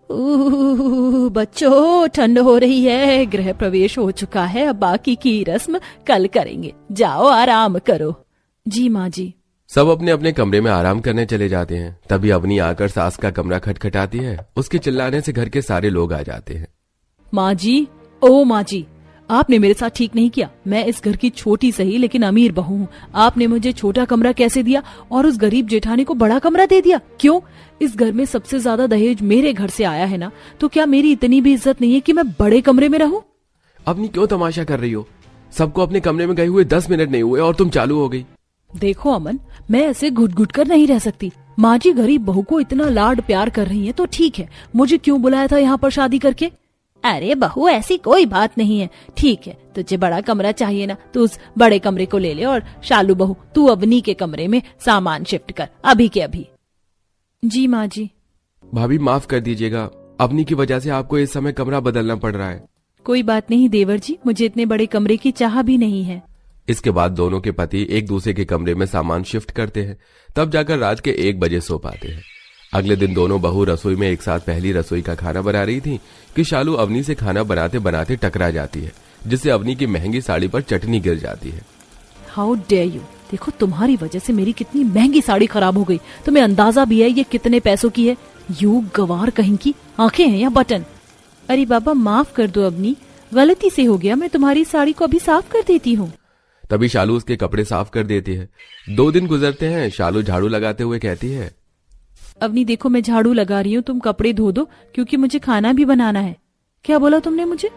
बच्चों, ठंड हो रही है, गृह प्रवेश हो चुका है, अब बाकी की रस्म कल करेंगे, जाओ आराम करो। जी माँ जी। सब अपने अपने कमरे में आराम करने चले जाते हैं। तभी अवनी आकर सास का कमरा खटखटाती है। उसके चिल्लाने से घर के सारे लोग आ जाते हैं। माँ जी, ओ माँ जी, आपने मेरे साथ ठीक नहीं किया। मैं इस घर की छोटी सही लेकिन अमीर बहू हूँ। आपने मुझे छोटा कमरा कैसे दिया और उस गरीब जेठानी को बड़ा कमरा दे दिया? क्यों? इस घर में सबसे ज्यादा दहेज मेरे घर से आया है ना, तो क्या मेरी इतनी भी इज्जत नहीं है कि मैं बड़े कमरे में रहूं? अपनी क्यों तमाशा कर रही हो? सबको अपने कमरे में गए हुए 10 मिनट नहीं हुए और तुम चालू हो गई। देखो अमन, मैं ऐसे घुट घुट कर नहीं रह सकती। माँ जी गरीब बहू को इतना लाड प्यार कर रही है तो ठीक है, मुझे क्यों बुलाया था यहाँ पर शादी करके? अरे बहू, ऐसी कोई बात नहीं है। ठीक है, तुझे बड़ा कमरा चाहिए ना, तो उस बड़े कमरे को ले ले, और शालू बहू तू अवनी के कमरे में सामान शिफ्ट कर अभी के अभी। जी माँ जी। भाभी माफ कर दीजिएगा, अवनी की वजह से आपको इस समय कमरा बदलना पड़ रहा है। कोई बात नहीं देवर जी, मुझे इतने बड़े कमरे की चाह भी नहीं है। इसके बाद दोनों के पति एक दूसरे के कमरे में सामान शिफ्ट करते हैं। तब जाकर रात के 1 बजे सो पाते हैं। अगले दिन दोनों बहू रसोई में एक साथ पहली रसोई का खाना बना रही थी कि शालू अवनी से खाना बनाते बनाते टकरा जाती है, जिससे अवनी की महंगी साड़ी पर चटनी गिर जाती है। How dare you! देखो, तुम्हारी वजह से मेरी कितनी महंगी साड़ी खराब हो गई। तुम्हें अंदाजा भी है ये कितने पैसों की है? यू गवार कहीं की, आंखें हैं या बटन? अरे बाबा माफ कर दो अवनी, गलती से हो गया, मैं तुम्हारी साड़ी को अभी साफ कर देती हूँ। तभी शालू उसके कपड़े साफ कर देती है। 2 दिन गुजरते हैं। शालू झाड़ू लगाते हुए कहती है, अवनी देखो, मैं झाड़ू लगा रही हूँ, तुम कपड़े धो दो क्योंकि मुझे खाना भी बनाना है। क्या बोला तुमने मुझे?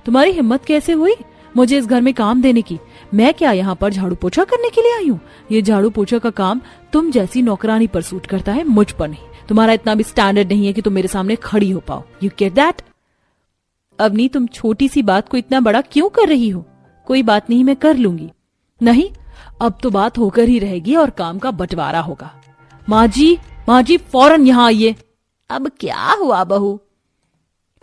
तुम्हारी हिम्मत कैसे हुई मुझे इस घर में काम देने की? मैं क्या यहाँ पर झाड़ू पोछा करने के लिए आई हूँ? ये झाड़ू पोछा का काम तुम जैसी नौकरानी पर सूट करता है, मुझ पर नहीं। तुम्हारा इतना भी स्टैंडर्ड नहीं है कि तुम मेरे सामने खड़ी हो पाओ। You get that? अवनी, तुम छोटी सी बात को इतना बड़ा क्यों कर रही हो? कोई बात नहीं, मैं कर लूंगी। नहीं, अब तो बात होकर ही रहेगी और काम का बंटवारा होगा। माँ जी फौरन यहाँ आइए। अब क्या हुआ बहू?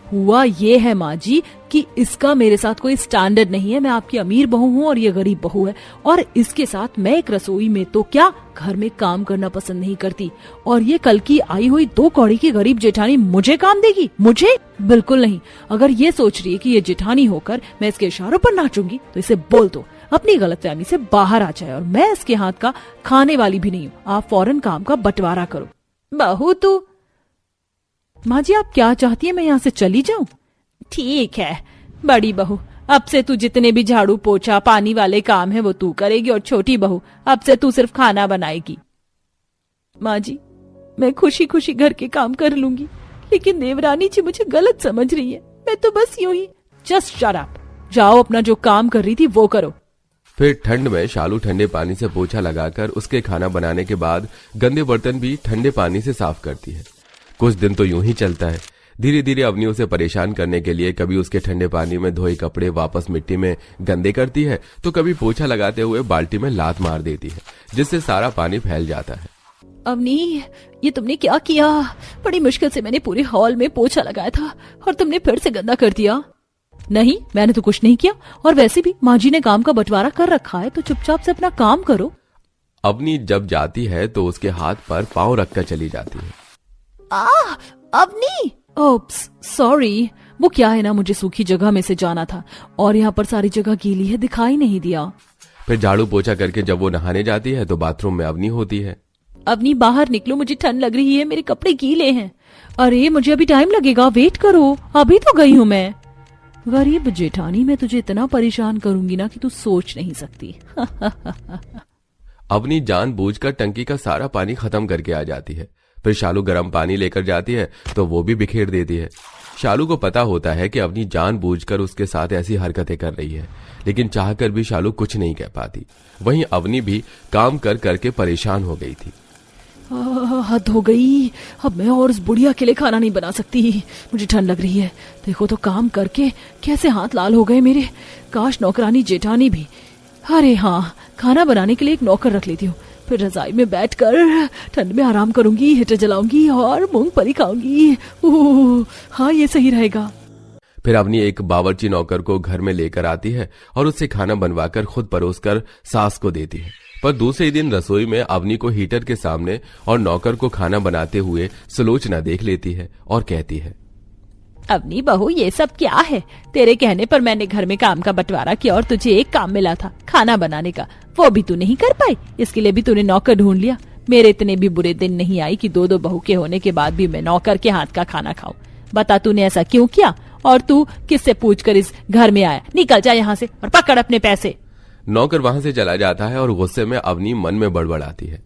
हुआ ये है माँ जी कि इसका मेरे साथ कोई स्टैंडर्ड नहीं है। मैं आपकी अमीर बहू हूँ और ये गरीब बहू है, और इसके साथ मैं एक रसोई में तो क्या, घर में काम करना पसंद नहीं करती, और ये कल की आई हुई 2 कौड़ी की गरीब जेठानी मुझे काम देगी? मुझे बिल्कुल नहीं। अगर ये सोच रही है कि ये जेठानी होकर मैं इसके इशारों पर नाचूंगी तो इसे बोल दो अपनी गलतफहमी से बाहर आ जाए, और मैं इसके हाथ का खाने वाली भी नहीं हूँ। आप फौरन काम का बंटवारा करो। बहू तू। माँ जी, आप क्या चाहती है, मैं यहाँ से चली जाऊं? ठीक है बड़ी बहू, अब से तू जितने भी झाड़ू पोछा पानी वाले काम है वो तू करेगी, और छोटी बहू अब से तू सिर्फ खाना बनाएगी। माँ जी, मैं खुशी खुशी घर के काम कर लूंगी, लेकिन देवरानी जी मुझे गलत समझ रही है। मैं तो बस यूं ही। जस्ट शट अप, जाओ अपना जो काम कर रही थी वो करो। फिर ठंड में शालू ठंडे पानी से पोछा लगाकर उसके खाना बनाने के बाद गंदे बर्तन भी ठंडे पानी से साफ करती है। कुछ दिन तो यूं ही चलता है। धीरे धीरे अवनी उसे परेशान करने के लिए कभी उसके ठंडे पानी में धोए कपड़े वापस मिट्टी में गंदे करती है, तो कभी पोछा लगाते हुए बाल्टी में लात मार देती है, जिससे सारा पानी फैल जाता है। अवनी, ये तुमने क्या किया? बड़ी मुश्किल से मैंने पूरे हॉल में पोछा लगाया था और तुमने फिर से गंदा कर दिया। नहीं, मैंने तो कुछ नहीं किया, और वैसे भी माँ जी ने काम का बंटवारा कर रखा है, तो चुपचाप से अपना काम करो। अवनी जब जाती है तो उसके हाथ पर पांव रखकर चली जाती है। Avni, oops sorry. वो क्या है ना, मुझे सूखी जगह में से जाना था और यहाँ पर सारी जगह गीली है, दिखाई नहीं दिया। फिर झाड़ू पोछा करके जब वो नहाने जाती है तो बाथरूम में अवनी होती है। अवनी बाहर निकलो, मुझे ठंड लग रही है, मेरे कपड़े गीले हैं। अरे मुझे अभी टाइम लगेगा, वेट करो, अभी तो गई हूँ मैं। गरीब जेठानी, मैं तुझे इतना परेशान करूंगी ना कि तू सोच नहीं सकती। अवनी जानबूझकर टंकी का सारा पानी खत्म करके आ जाती है। फिर शालू गर्म पानी लेकर जाती है तो वो भी बिखेर देती है। शालू को पता होता है कि अवनी जानबूझकर उसके साथ ऐसी हरकतें कर रही है, लेकिन चाहकर भी शालू कुछ नहीं कह पाती। वहीं अवनी भी काम कर करके परेशान हो गई थी। हद हो गई, अब मैं और उस बुढ़िया के लिए खाना नहीं बना सकती। मुझे ठंड लग रही है, देखो तो काम करके कैसे हाथ लाल हो गए मेरे। काश नौकरानी जेठानी भी। अरे हाँ, खाना बनाने के लिए एक नौकर रख लेती हूँ, फिर रजाई में बैठकर ठंड में आराम करूंगी, हीटर जलाऊंगी और मूंगफली खाऊंगी। हाँ, ये सही रहेगा। फिर अवनी एक बावर्ची नौकर को घर में लेकर आती है और उससे खाना बनवाकर खुद परोसकर सास को देती है। पर दूसरे दिन रसोई में अवनी को हीटर के सामने और नौकर को खाना बनाते हुए सुलोचना देख लेती है और कहती है, अवनी बहू, ये सब क्या है? तेरे कहने पर मैंने घर में काम का बंटवारा किया और तुझे एक काम मिला था, खाना बनाने का। वो भी तू नहीं कर पाई, इसके लिए भी तूने नौकर ढूंढ लिया। मेरे इतने भी बुरे दिन नहीं आई कि दो बहू के होने के बाद भी मैं नौकर के हाथ का खाना खाऊं। बता तूने ऐसा क्यों किया, और तू किससे पूछकर इस घर में आया? निकल जा यहाँ से और पकड़ अपने पैसे। नौकर वहां से चला जाता है और गुस्से में अवनी मन में बड़बड़ाती है।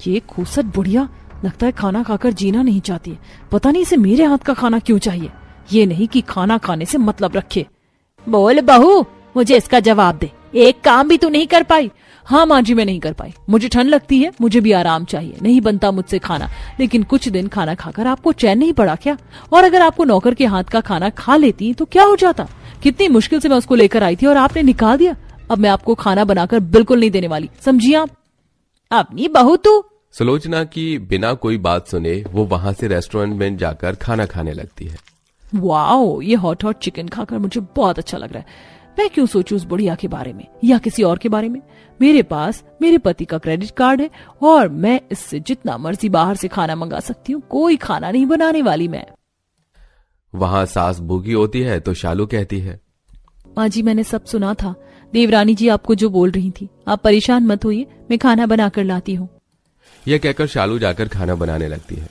ये खूसट बुढ़िया, लगता है खाना खाकर जीना नहीं चाहती है। पता नहीं इसे मेरे हाथ का खाना क्यों चाहिए। ये नहीं कि खाना खाने से मतलब रखे। बोल बहू, मुझे इसका जवाब दे। एक काम भी तू नहीं कर पाई? हाँ माँ जी, मैं नहीं कर पाई। मुझे ठंड लगती है, मुझे भी आराम चाहिए, नहीं बनता मुझसे खाना। लेकिन कुछ दिन खाना खाकर आपको चैन नहीं पड़ा क्या? और अगर आपको नौकर के हाथ का खाना खा लेती तो क्या हो जाता? कितनी मुश्किल से मैं उसको लेकर आई थी और आपने निकाल दिया। अब मैं आपको खाना बनाकर बिल्कुल नहीं देने वाली, समझी आप? अपनी बहू तू। सुलोचना की बिना कोई बात सुने वो वहां से रेस्टोरेंट में जाकर खाना खाने लगती है। वाओ, ये हॉट हॉट चिकन खाकर मुझे बहुत अच्छा लग रहा है। मैं क्यों सोचूं उस बुढ़िया के बारे में या किसी और के बारे में? मेरे पास मेरे पति का क्रेडिट कार्ड है और मैं इससे जितना मर्जी बाहर से खाना मंगा सकती हूँ। कोई खाना नहीं बनाने वाली मैं। वहां सास भूखी होती है तो शालू कहती है, माँ जी, मैंने सब सुना था। देवरानी जी आपको जो बोल रही थी, आप परेशान मत होइए, मैं खाना बनाकर लाती हूँ। यह कहकर शालू जाकर खाना बनाने लगती है।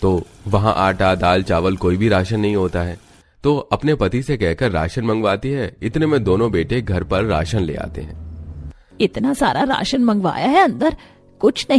तो वहां आटा, दाल, चावल, कोई भी राशन नहीं होता है। तो अपने पति से कहकर राशन मंगवाती है। इतने में दोनों बेटे घर पर राशन ले आते हैं। इतना सारा राशन मंगवाया है, अंदर कुछ नहीं